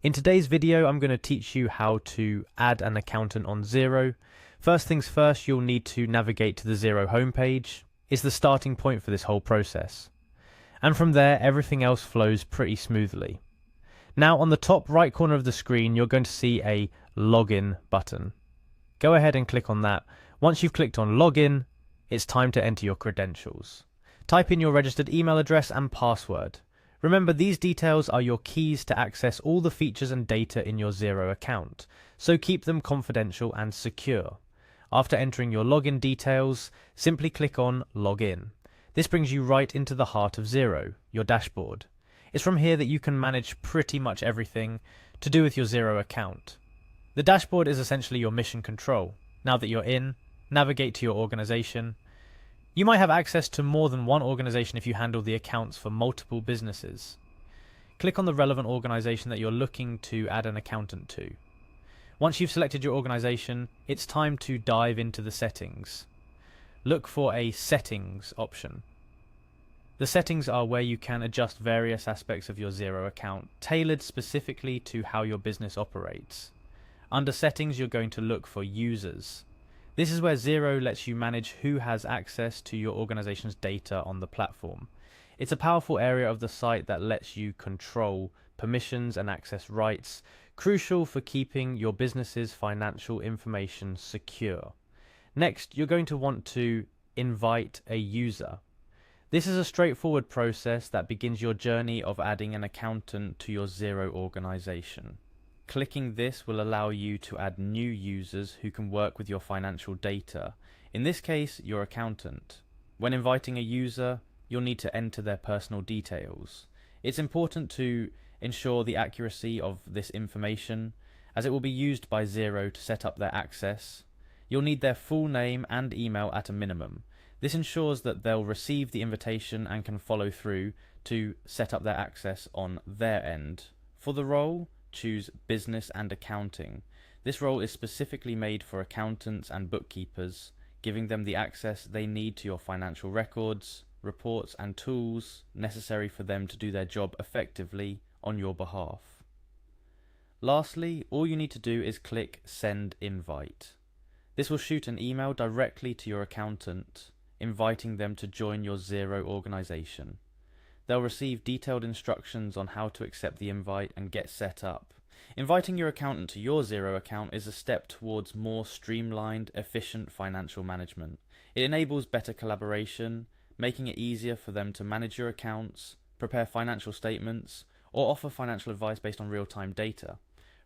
In today's video, I'm going to teach you how to add an accountant on Xero. First things first, you'll need to navigate to the Xero homepage. It's the starting point for this whole process. And from there, everything else flows pretty smoothly. Now, on the top right corner of the screen, you're going to see a login button. Go ahead and click on that. Once you've clicked on login, it's time to enter your credentials. Type in your registered email address and password. Remember, these details are your keys to access all the features and data in your Xero account, so keep them confidential and secure. After entering your login details, simply click on Login. This brings you right into the heart of Xero, your dashboard. It's from here that you can manage pretty much everything to do with your Xero account. The dashboard is essentially your mission control. Now that you're in, navigate to your organization. You might have access to more than one organization if you handle the accounts for multiple businesses. Click on the relevant organization that you're looking to add an accountant to. Once you've selected your organization, it's time to dive into the settings. Look for a settings option. The settings are where you can adjust various aspects of your Xero account, tailored specifically to how your business operates. Under settings, you're going to look for users. This is where Xero lets you manage who has access to your organization's data on the platform. It's a powerful area of the site that lets you control permissions and access rights, crucial for keeping your business's financial information secure. Next, you're going to want to invite a user. This is a straightforward process that begins your journey of adding an accountant to your Xero organization. Clicking this will allow you to add new users who can work with your financial data, in this case, your accountant. When inviting a user, you'll need to enter their personal details. It's important to ensure the accuracy of this information, as it will be used by Xero to set up their access. You'll need their full name and email at a minimum. This ensures that they'll receive the invitation and can follow through to set up their access on their end. For the role, choose Business and Accounting. This role is specifically made for accountants and bookkeepers, giving them the access they need to your financial records, reports and tools necessary for them to do their job effectively on your behalf. Lastly, all you need to do is click Send Invite. This will shoot an email directly to your accountant, inviting them to join your Xero organization. They'll receive detailed instructions on how to accept the invite and get set up. Inviting your accountant to your Xero account is a step towards more streamlined, efficient financial management. It enables better collaboration, making it easier for them to manage your accounts, prepare financial statements, or offer financial advice based on real-time data.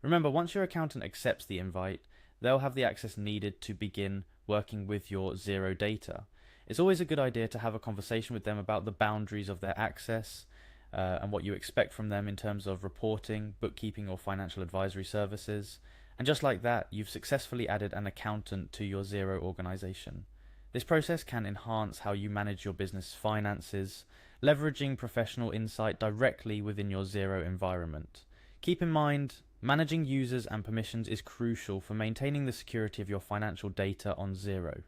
Remember, once your accountant accepts the invite, they'll have the access needed to begin working with your Xero data. It's always a good idea to have a conversation with them about the boundaries of their access and what you expect from them in terms of reporting, bookkeeping or financial advisory services. And just like that, you've successfully added an accountant to your Xero organization. This process can enhance how you manage your business finances, leveraging professional insight directly within your Xero environment. Keep in mind, managing users and permissions is crucial for maintaining the security of your financial data on Xero.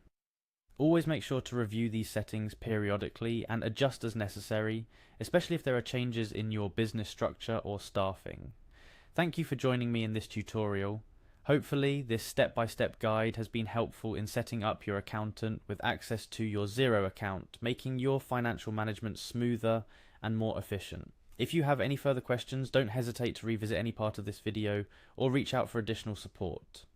Always make sure to review these settings periodically and adjust as necessary, especially if there are changes in your business structure or staffing. Thank you for joining me in this tutorial. Hopefully, this step-by-step guide has been helpful in setting up your accountant with access to your Xero account, making your financial management smoother and more efficient. If you have any further questions, don't hesitate to revisit any part of this video or reach out for additional support.